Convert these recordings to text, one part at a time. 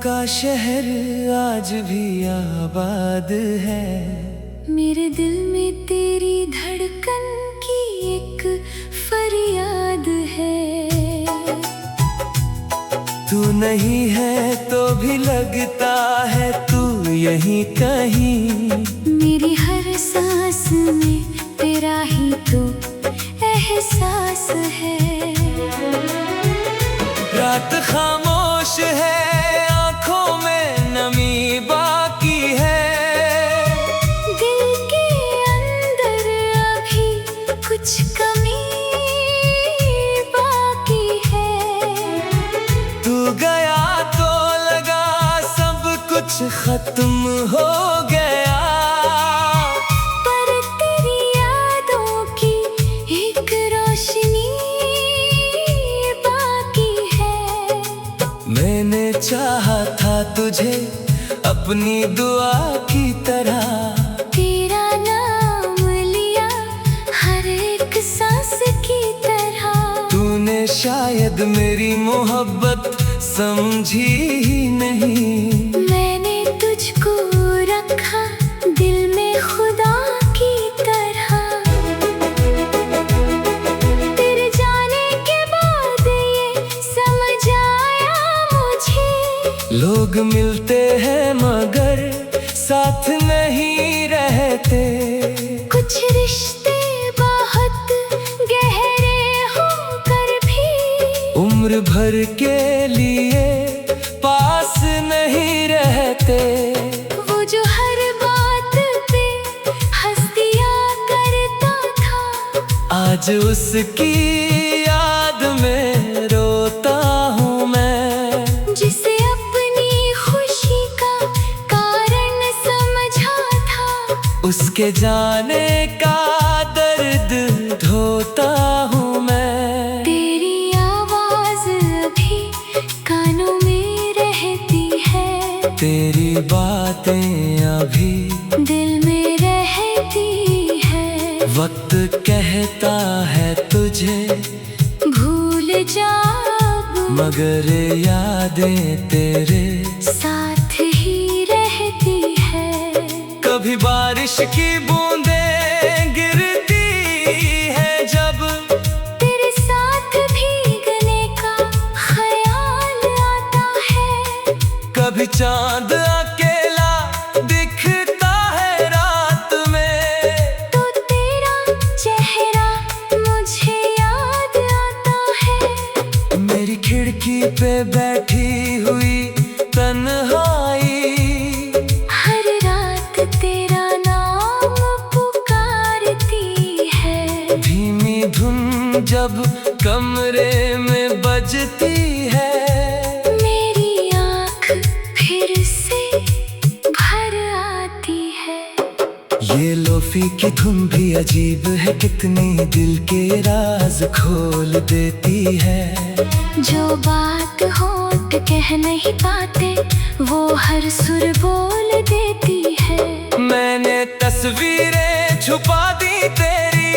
का शहर आज भी आबाद है। मेरे दिल में तेरी धड़कन की एक फरियाद है। तू नहीं है तो भी लगता है तू यहीं कहीं। मेरी हर सांस में तेरा ही तो एहसास है। रात खामोश है, आंखों में नमी बाकी है। दिल के अंदर अभी कुछ कमी बाकी है। तू गया तो लगा सब कुछ खत्म हो गया। पर तेरी यादों की एक रोशनी बाकी है। मैंने चाहा था तुझे अपनी दुआ की तरह। तेरा नाम लिया हर एक सांस की तरह। तूने शायद मेरी मोहब्बत समझी ही नहीं। मैंने तुझको रखा दिल में खुदा की तरह। तेरे जाने के बाद ये समझ आया मुझे। लोग मिलते हैं मगर साथ नहीं रहते। कुछ रिश्ते बहुत गहरे होकर भी उम्र भर के लिए पास नहीं रहते। वो जो हर बात पे हंस दिया करता था। आज उसकी याद में रोता हूँ मैं। जिसे अपनी खुशी का कारण समझा था। उसके जाने का दर्द ढोता हूँ मैं। तेरी आवाज अभी कानों में रहती है। तेरी बातें अभी दिल में रहती है। वक्त कहता है तुझे भूल जा अब, मगर यादें तेरे साथ ही रहती है। कभी बारिश की बूंदें गिरती है जब तेरे साथ भीगने का ख्याल आता है। कभी चांद अकेला दिखता है रात में। तो तेरा चेहरा मुझे याद आता है। मेरी खिड़की पे बैठी हुई तन्हाई हर रात तेरा नाम पुकारती है। धीमी धुन जब कमरे में बजती है। मेरी आँख फिर से भर आती है। ये लोफी की धुन भी अजीब है, कितनी दिल के राज खोल देती है। जो बात होठ कह नहीं पाते वो हर सुर बोल देती है। मैंने तस्वीरें छुपा दी तेरी,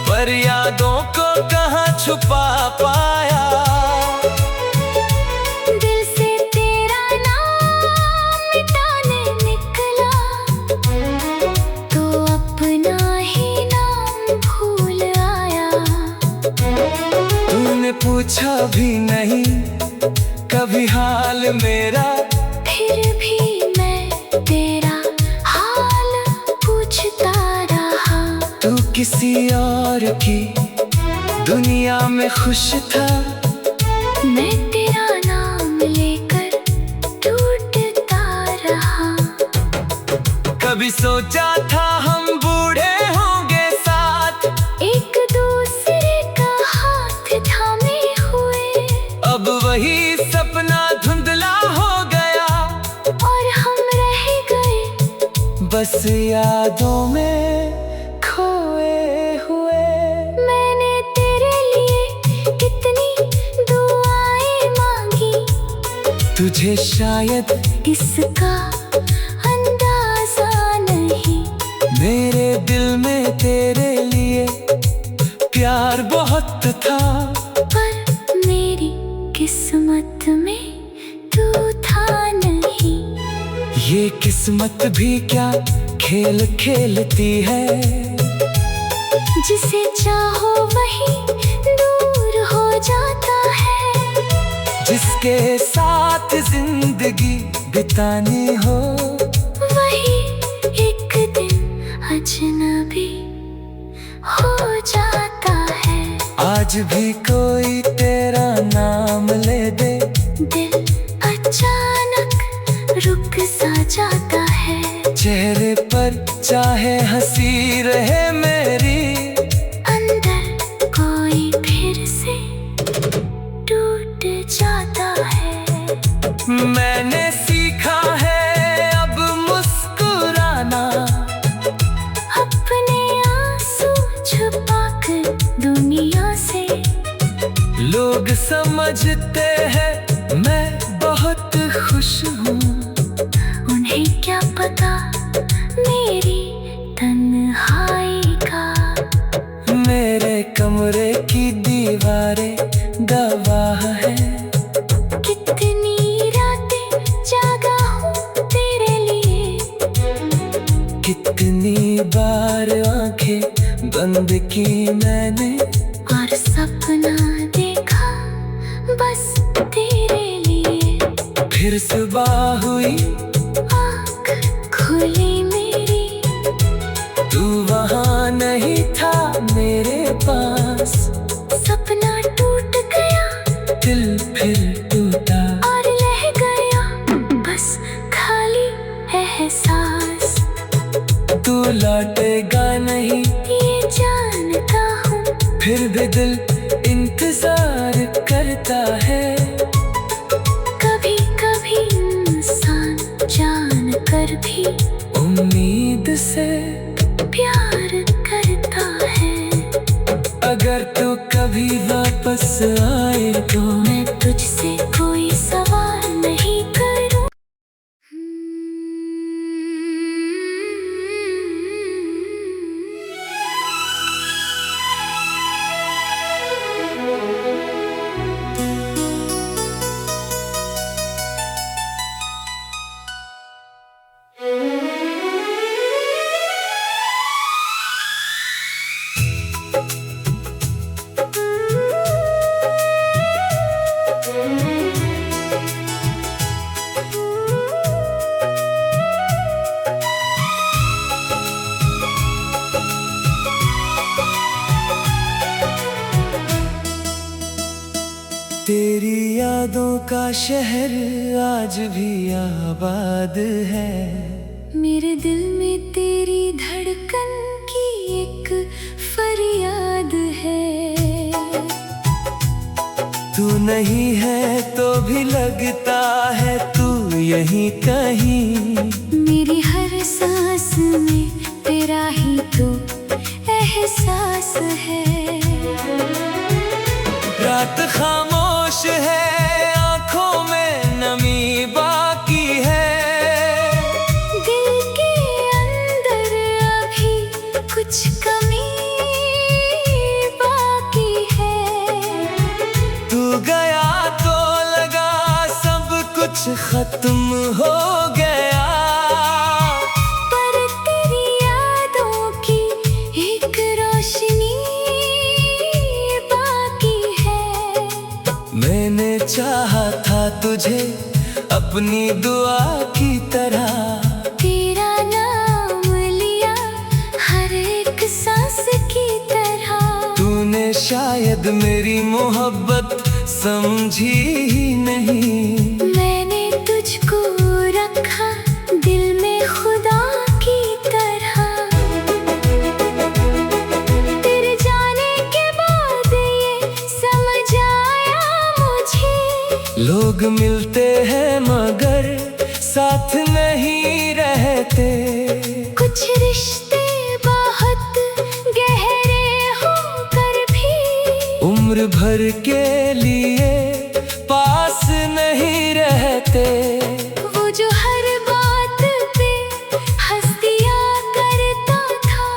पर यादों को कहाँ छुपा पाया। दिल से तेरा नाम मिटाने निकला तो अपना ही नाम भूल आया। तूने पूछा भी नहीं कभी हाल मेरा, फिर भी मैं तेरा हाल पूछता रहा। तू किसी और की दुनिया में खुश था। मैं तेरा नाम लेकर टूटता रहा। कभी सोचा था हम बूढ़े होंगे साथ, एक दूसरे का हाथ थामे हुए। अब वही सपना धुंधला हो गया। और हम रह गए बस यादों में खोए हुए। मैंने तेरे लिए कितनी दुआएं मांगी। तुझे शायद इसका अंदाजा नहीं। मेरे दिल में तेरे लिए प्यार बहुत था। पर मेरी किस्मत में ये किस्मत भी क्या खेल खेलती है, जिसे चाहो वही दूर हो जाता है। जिसके साथ जिंदगी बितानी हो, वही एक दिन अजनबी हो जाता है। आज भी कोई तेरा नाम ले दे, दिल अचानक रुक सा जाता है। चेहरे पर चाहे हंसी रहे मेरी, अंदर कोई फिर से टूट जाता है। मैंने सीखा है अब मुस्कुराना, अपने आंसू छुपाकर दुनिया से। लोग समझते हैं मैं बहुत खुश हूँ, उन्हें क्या पता मेरी तन्हाई का। मेरे कमरे की दीवारें गवाह है, कितनी रातें जागा हूँ तेरे लिए। कितनी बार आंखें बंद की मैंने, और सपना देखा बस तेरे लिए। फिर सुबह हुई आँख खुली मेरी, तू वहाँ नहीं था मेरे पास। सपना टूट गया, दिल फिर टूटा, और रह गया बस खाली एहसास। तू लौटेगा नहीं ये जानता हूँ, फिर भी दिल इंतजार करता है। कभी कभी इंसान जान कर भी उम्मीद से प्यार करता है। अगर तू कभी वापस आए तो मैं तुझसे कोई सवाल नहीं करूँ। तेरी यादों का शहर आज भी आबाद है। मेरे दिल में तेरी धड़कन की एक फरियाद है। तू नहीं है तो भी लगता है तू यहीं कहीं। मेरी हर सांस में तेरा ही तो एहसास है। रात खामोश है, आंखों में नमी बाकी है। दिल के अंदर अभी कुछ कमी बाकी है। तू गया तो लगा सब कुछ खत्म हो गया, पर तेरी यादों की एक रोशनी बाकी है। मैंने चाहा था तुझे अपनी दुआ की तरह। तेरा नाम लिया हर एक सांस की तरह। तूने शायद मेरी मोहब्बत समझी ही नहीं। मैंने तुझको रखा दिल में खुदा की तरह। तेरे जाने के बाद ये समझ आया मुझे, लोग मिलते हैं मगर साथ नहीं रहते। कुछ रिश्ते बहुत गहरे होकर भी उम्र भर के लिए पास नहीं रहते। वो जो हर बात पे हंसिया करता था,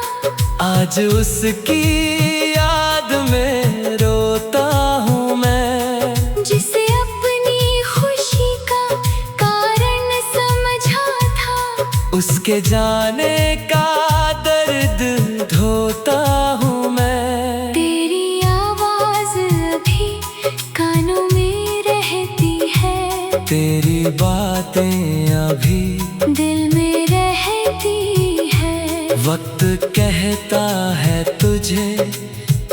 आज उसकी याद में रोता हूँ मैं। जिसे अपनी खुशी का कारण समझा था, उसके जाने का दर्द ढोता हूँ मैं। तेरी आवाज अभी कानों में रहती है, तेरी बातें अभी दिल में रहती है। वक्त कहता है तुझे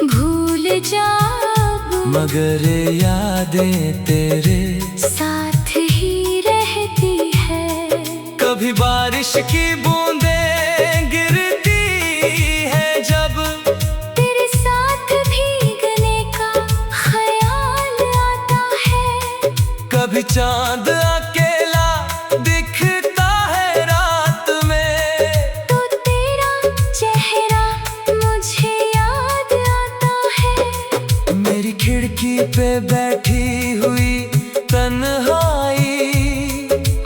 भूल जा अब, मगर यादें तेरे साथ ही रहती है। कभी बारिश की बूंदें गिरती है जब, तेरे साथ भीगने का ख्याल आता है। कभी चांद अकेला दिखता है रात में, तो तेरा चेहरा मुझे याद आता है। मेरी खिड़की पे बैठी हुई तन्हाई,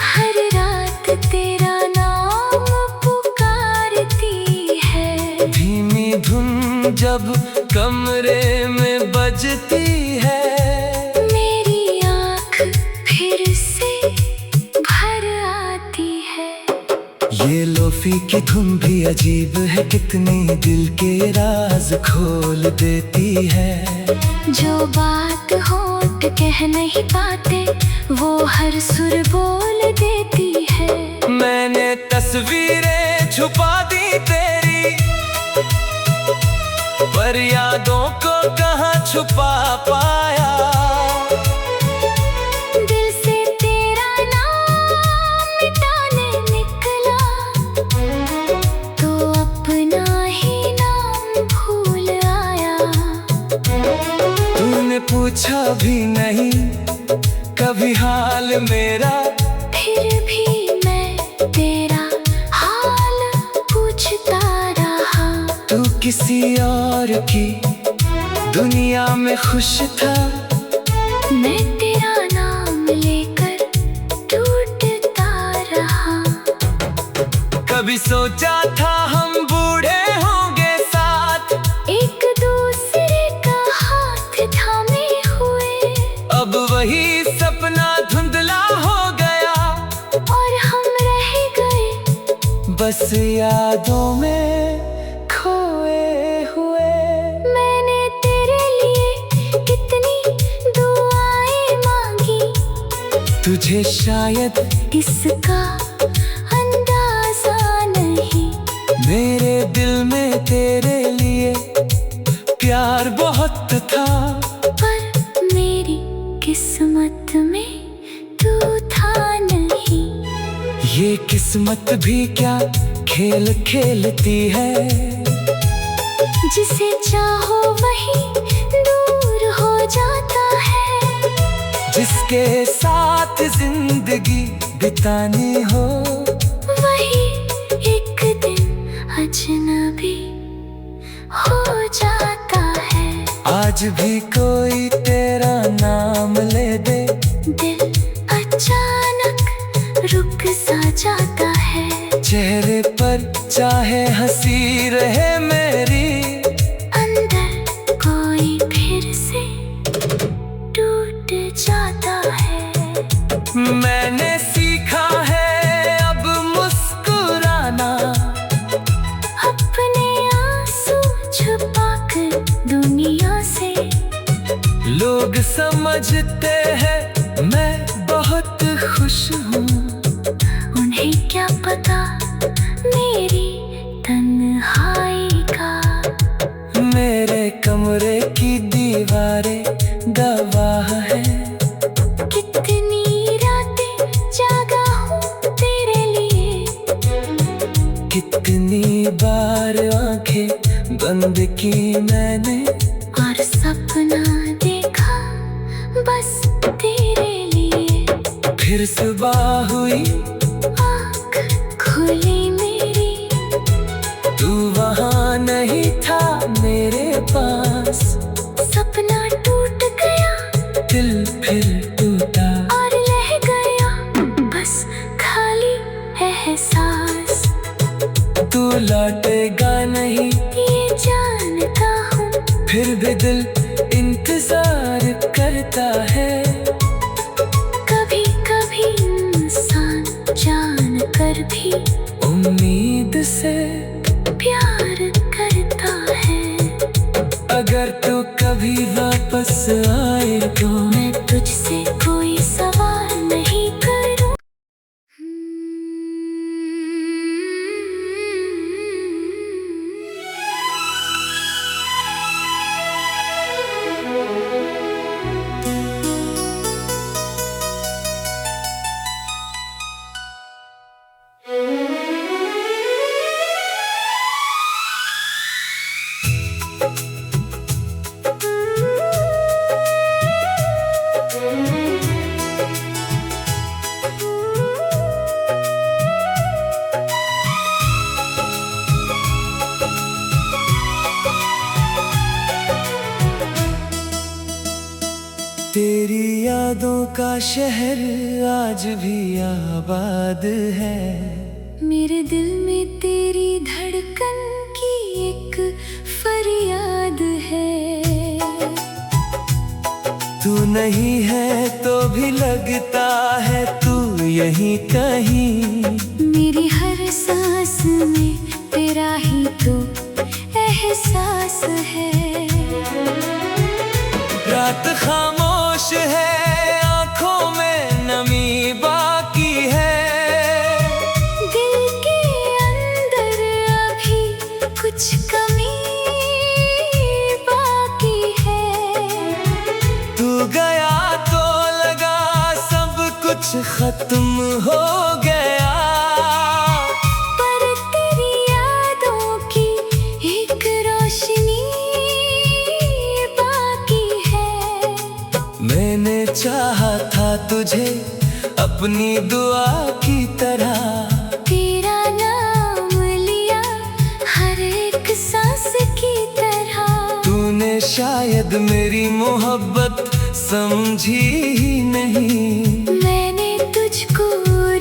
हर रात तेरा नाम पुकारती है। धीमी धुन जब कमरे में बजती है, मेरी आँख फिर से भर आती है। ये लोफी की धुन भी अजीब है, कितनी दिल के राज खोल देती है। जो बात होठ कह नहीं पाते, वो हर सुर बोल देती है। मैंने तस्वीरें छुपा दी तेरी, पर यादों को कहाँ छुपा पाया। दिल से तेरा नाम मिटाने निकला, तो अपना ही नाम भूल आया। तूने पूछा भी नहीं कभी हाल मेरा, फिर भी मैं तेरा हाल पूछता रहा। तू किसी और की दुनिया में खुश था, मैं तेरा नाम लेकर टूटता रहा। कभी सोचा था हम बूढ़े होंगे साथ, एक दूसरे का हाथ थामे हुए, अब वही सपना धुंधला हो गया। और हम रह गए बस यादों में खोए हुए। मैंने तेरे लिए कितनी दुआएं मांगी, तुझे शायद इसका अंदाजा नहीं। मेरे दिल में तेरे लिए प्यार बहुत था, पर मेरी किस्मत में तू था नहीं। ये किस्मत भी क्या खेल खेलती है, जिसे चाहो वही दूर हो जाता है। जिसके साथ जिंदगी बितानी हो, वही एक दिन अजनबी हो जाता है। आज भी कोई तेरा नाम ले दे, दिल अचानक रुक सा जाता है। चेहरे पर चाहे हंसी रहे मेरी, अंदर कोई फिर से टूट जाता है। मैंने सीखा है अब मुस्कुराना, अपने आंसू छुपाकर दुनिया से। लोग समझते हैं मैं बहुत खुश हूँ, उन्हें क्या पता मेरी तन्हाई का। मेरे कमरे की दीवारें गवाह है, कितनी रातें जागा हूँ तेरे लिए, कितनी बार आंखें बंद की मैंने, और सपना देखा बस तेरे लिए। फिर सुबह हुई आँख खुली मेरी, तू वहाँ नहीं था मेरे पास। सपना टूट गया, दिल फिर टूटा, और रह गया बस खाली एहसास। तू लौटेगा नहीं ये जानता हूँ, फिर भी दिल इंतजार करता है। कभी कभी इंसान जान कर भी उम्मीद से प्यार करता है। अगर तो कभी वापस आए तो मैं तुझसे कोई सवाल नहीं करूं। तेरी यादों का शहर आज भी आबाद है। मेरे दिल में तेरी धड़कन की एक फरियाद है। तू नहीं है तो भी लगता है तू यहीं कहीं। मेरी हर सांस में तेरा ही तो एहसास है। रात खामोश है, आंखों में नमी बाकी है। दिल के अंदर अभी कुछ कमी बाकी है। तू गया तो लगा सब कुछ खत्म हो गया। पर तेरी यादों की एक रोशनी बाकी है। मैंने चाहा था तुझे अपनी दुआ की तरह। तेरा नाम लिया हर एक सांस की तरह। तूने शायद मेरी मोहब्बत समझी ही नहीं। मैंने तुझको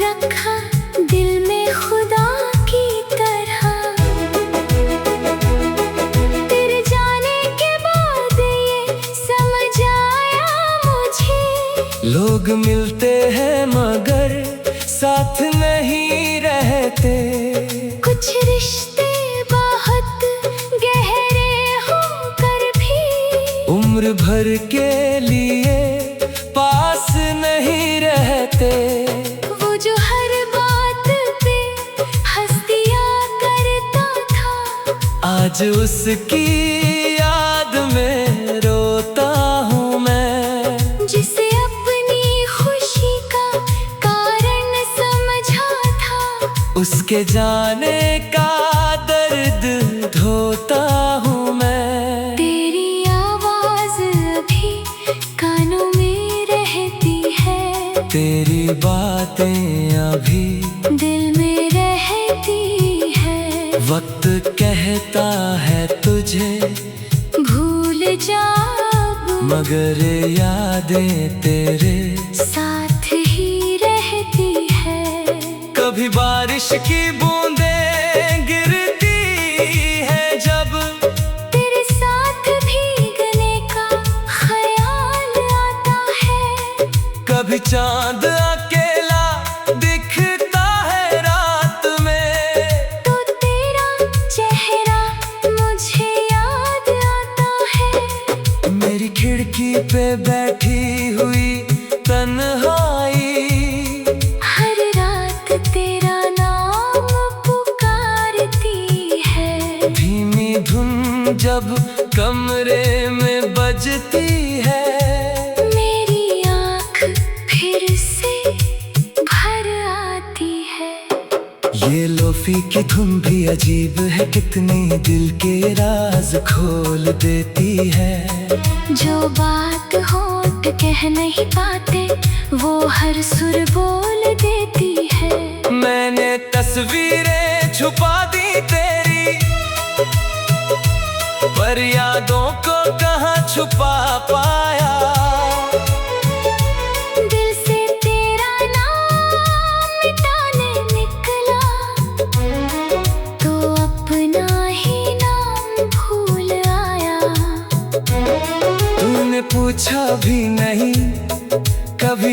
रखा दिल में खुदा की तरह। तेरे जाने के बाद ये समझ आया मुझे। लोग मिलते हैं मगर साथ नहीं रहते। कुछ रिश्ते बहुत गहरे होकर भी उम्र भर के लिए पास नहीं रहते। वो जो हर बात पे हंस दिया करता था। आज उसकी याद में रोता हूँ मैं। जिसे अपनी खुशी का कारण समझा था। उसके जाने का दर्द ढोता हूँ मैं। तेरी आवाज अभी कानों में रहती है। तेरी बातें अभी दिल में रहती है। वक्त कहता है तुझे भूल जा अब, मगर यादें तेरे साथ ही रहती है। कभी बारिश की बूंदें गिरती है जब तेरे साथ भीगने का ख्याल आता है। कभी चांद अकेला दिखता है रात में। तो तेरा चेहरा मुझे याद आता है। मेरी खिड़की पे बैठी हुई तन्हाई। हर रात तेरा नाम पुकारती है। धीमी धुन जब कमरे में बजती है। मेरी आँख फिर से भर आती है। ये लोफी की धुन भी अजीब है, कितनी दिल के राज खोल देती है। जो बात होठ कह नहीं पाते वो हर सुर बोल देती है। मैंने तस्वीरें छुपा दी तेरी, पर यादों को कहाँ छुपा पाया। दिल से तेरा नाम मिटाने निकला तो अपना ही नाम भूल आया। तूने पूछा भी नहीं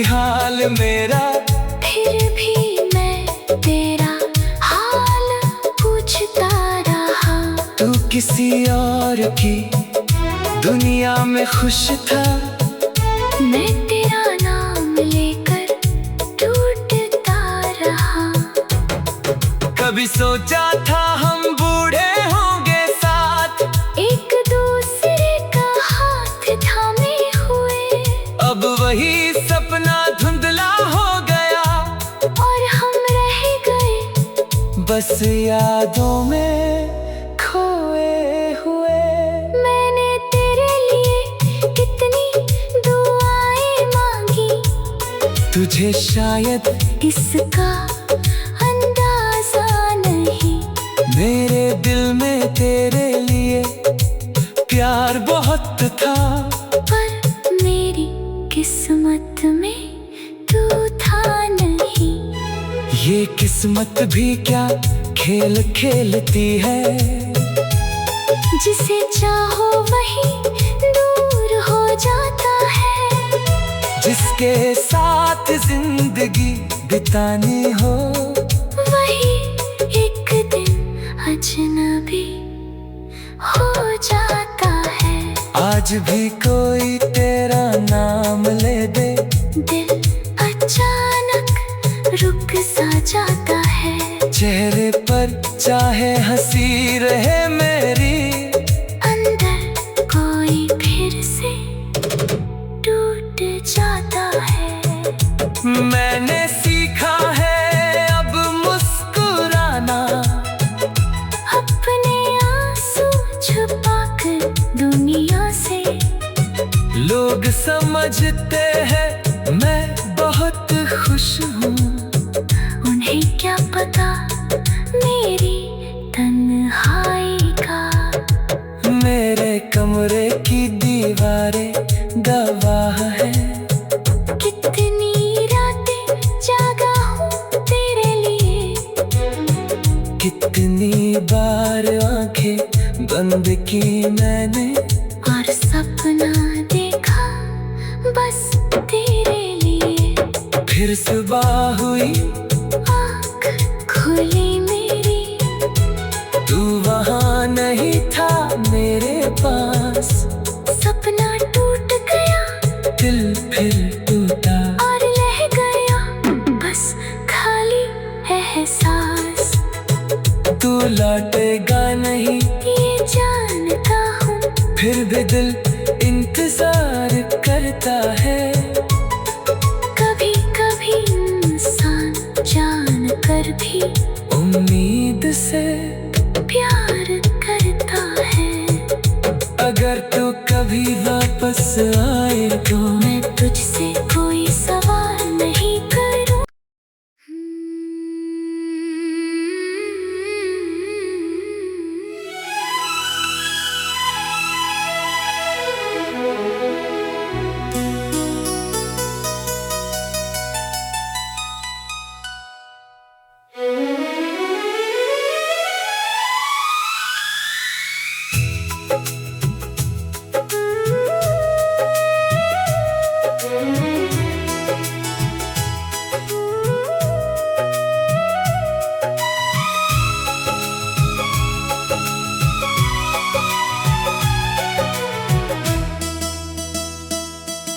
हाल मेरा, फिर भी मैं तेरा हाल किसी और की दुनिया में खुश था। मैं तेरा नाम लेकर टूटता रहा। कभी सोचा था हम बूढ़े होंगे साथ, एक दूसरे का हाथ थामे हुए। अब वही सपना धुंधला हो गया और हम रह गए बस यादों में खोए हुए। मैंने तेरे लिए कितनी दुआएं मांगी, तुझे शायद इसका अंदाजा नहीं। मेरे दिल में तेरे लिए प्यार बहुत था, पर मेरी किस्मत में तू था नहीं। ये किस्मत भी क्या खेल खेलती है, जिसे चाहो वही दूर हो जाता है। जिसके साथ जिंदगी बितानी हो वही एक दिन अजनबी हो जाता है। आज भी कोई तेरा नाम ले दे, दिल अचानक रुक सा जाता है। चेहरे पर चाहे हंसी रहे मेरी, अंदर कोई फिर से टूट जाता है। मैंने सीखा है अब मुस्कुराना, अपने आंसू छुपाकर दुनिया से। लोग समझते हैं मैं बहुत खुश हूँ, उन्हें क्या पता मेरी तन्हाई का। मेरे कमरे की दीवारें गवाह है। कितनी रातें जागा हूँ तेरे लिए, कितनी बार आंखें बंद की मैंने, और सपना देखा बस तेरे लिए। फिर सुबह हुई आँख खुली मेरी, तू वहाँ नहीं था मेरे पास। सपना टूट गया दिल फिर टूटा और रह गया बस खाली एहसास। तू लौटेगा नहीं ये जानता हूँ, फिर भी दिल इंतजार करता है। कभी कभी इंसान जान कर भी उम्मीद से प्यार करता है। अगर तू कभी वापस आए तो मैं तुझसे कोई सवाल नहीं करूँ।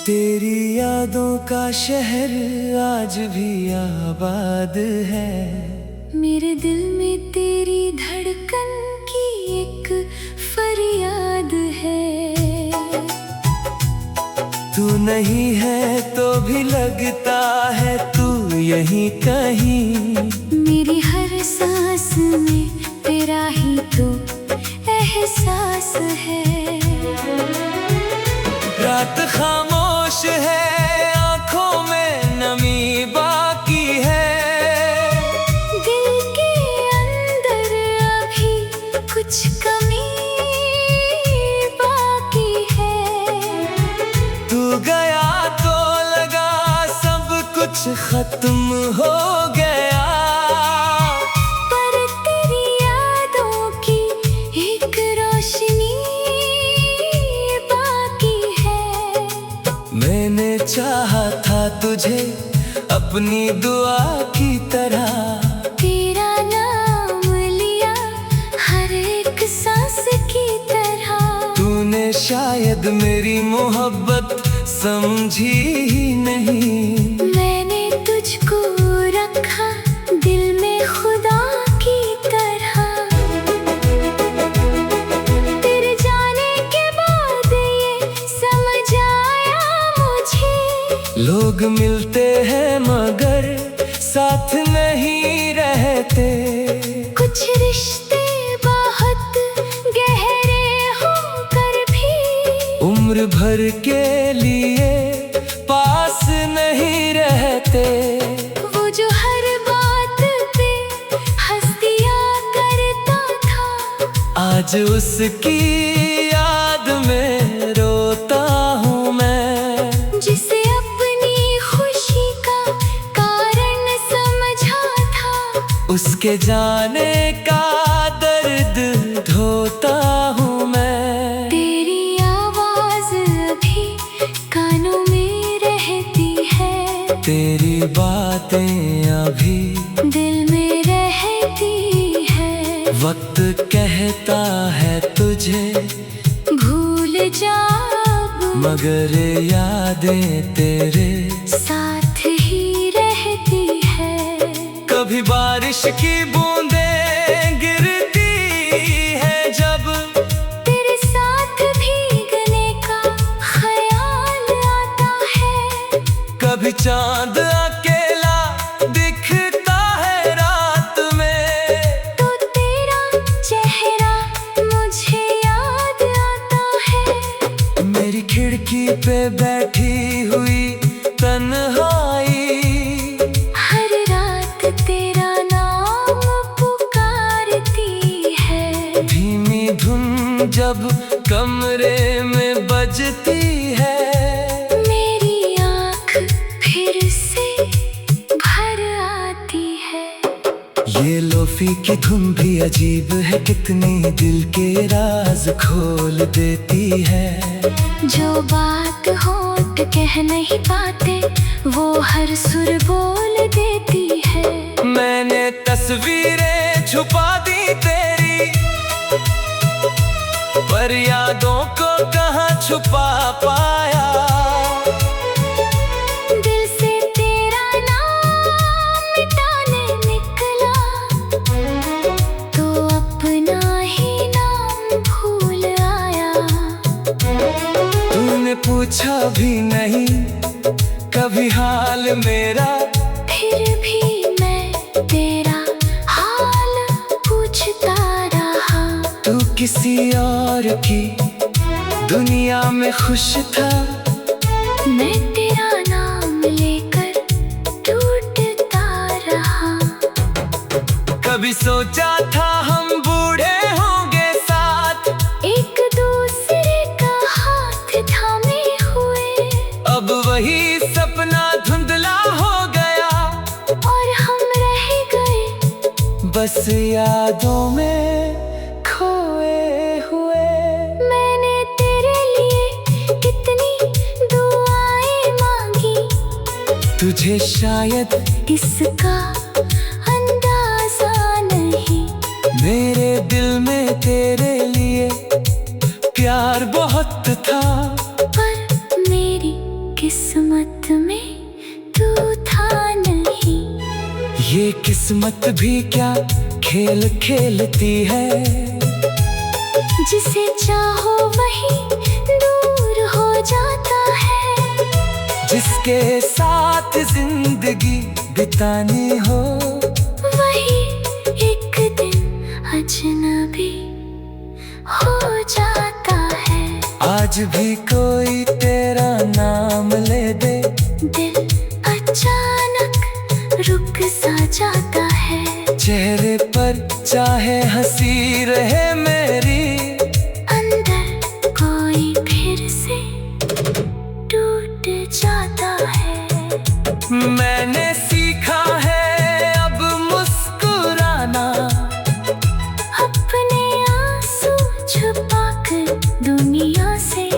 तेरी यादों का शहर आज भी आबाद है। मेरे दिल में तेरी धड़कन की एक फरियाद है। तू नहीं है तो भी लगता है तू यहीं कहीं। मेरी हर सांस में तेरा ही तो एहसास है। रात खामोश है, आंखों में नमी बाकी है। दिल के अंदर अभी कुछ कमी बाकी है। तू गया तो लगा सब कुछ खत्म हो गया, पर तेरी यादों की एक रोशनी बाकी है। मैंने चाहा था तुझे अपनी दुआ की तरह। तेरा नाम लिया हर एक सांस की शायद मेरी मोहब्बत समझी ही नहीं। मैंने तुझको रखा दिल में खुदा की तरह, तेरे जाने के बाद ये समझ आया मुझे। लोग मिलते हैं मगर साथ नहीं रहते, कुछ रिश्ते बहुत गहरे होकर भी उम्र भर के लिए पास नहीं रहते। वो जो हर बात पे हंस दिया करता था, आज उसकी याद में रोता हूँ मैं। जिसे अपनी खुशी का कारण समझा था, उसके जाने का दर्द ढोता हूँ मैं। तेरी आवाज अभी कानों में रहती है, तेरी बातें अभी दिल में रहती है। वक्त कहता है तुझे भूल जा अब, मगर यादें तेरे साथ ही रहती है। कभी बारिश की बूंदें गिरती है जब, तेरे साथ भीगने का ख्याल आता है। कभी चांद अकेला दिखता है रात में, तो तेरा चेहरा मुझे याद आता है। मेरी खिड़की पे बैठी हुई तन्हाई, हर रात तेरा नाम पुकारती है। धीमी धुन जब कमरे में बजती है, मेरी आँख फिर से भर आती है। ये लोफी की धुन भी अजीब है, कितनी दिल के राज खोल देती है। जो बात होठ कह नहीं पाते, वो हर सुर बोल देती है। मैंने तस्वीरें छुपा दी तेरी, पर यादों को कहाँ छुपा पाया। दिल से तेरा नाम मिटाने निकला, तो अपना ही नाम भूल आया। तूने पूछा भी नहीं कभी हाल मेरा, फिर भी मैं तेरा हाल पूछता रहा। तू किसी और की दुनिया में खुश था, मैं तेरा नाम लेकर टूटता रहा। कभी सोचा था हम बूढ़े होंगे साथ, एक दूसरे का हाथ थामे हुए, अब वही सपना धुंधला हो गया। और हम रह गए बस यादों में खोए हुए। मैंने तेरे लिए कितनी दुआएं मांगी, तुझे शायद इसका अंदाजा नहीं। मेरे दिल में तेरे लिए प्यार बहुत था, पर मेरी किस्मत में तू था नहीं। ये किस्मत भी क्या खेल खेलती है। जिसे चाहो वही दूर हो जाता है, जिसके साथ जिंदगी बितानी हो, वही एक दिन अजनबी हो जाता है। आज भी कोई तेरा नाम ले दे, दिल अचानक रुक सा जाता है। चेहरे पर चाहे हंसी रहे मेरी, अंदर कोई फिर से टूट जाता है। मैंने सीखा है अब मुस्कुराना, अपने आंसू छुपाकर दुनिया से।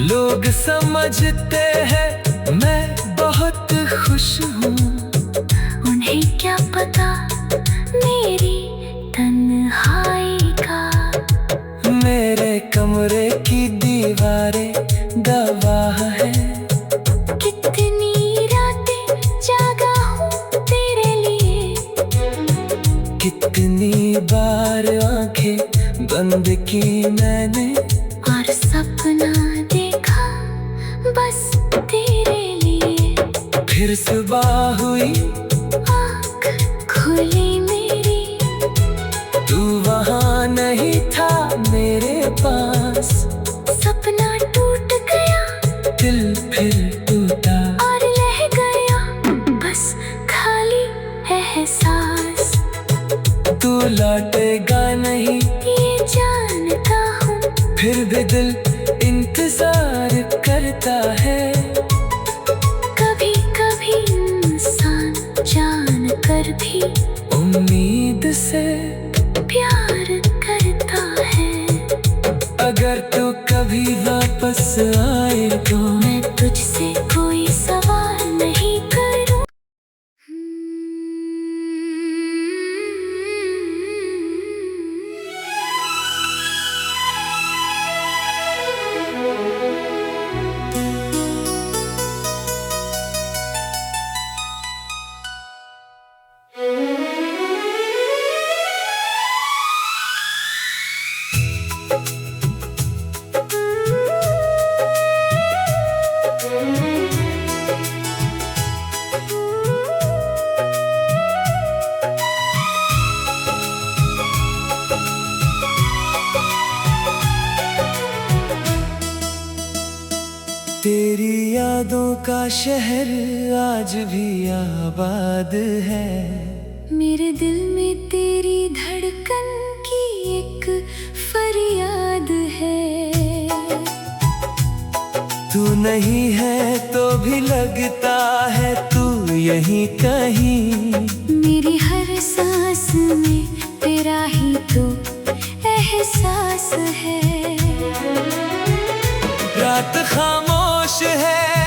लोग समझते हैं मैं बहुत खुश हूँ, उन्हें क्या पता मेरी तन्हाई का। मेरे कमरे की दी दीवारें गवाह है। कितनी रातें जागा हूँ तेरे लिए, कितनी बार आंखें बंद की मैंने, और सपना देखा बस तेरे लिए। फिर सुबह हुई आँख खुली मेरी, तू वहाँ नहीं था मेरे पास। सपना टूट गया, दिल फिर टूटा, और रह गया बस खाली एहसास। तू लौटेगा नहीं ये जानता हूँ, फिर भी दिल इंतजार करता है। कभी कभी इंसान जान कर भी उम्मीद से प्यार करता है। अगर तू कभी वापस आए तो मैं तुझसे कोई सवाल नहीं करूँ। तेरी यादों का शहर आज भी आबाद है। मेरे दिल में तेरी धड़कन की एक फरियाद है। तू नहीं है तो भी लगता है तू यहीं कहीं। मेरी हर सांस में तेरा ही तो एहसास है। रात खामोश है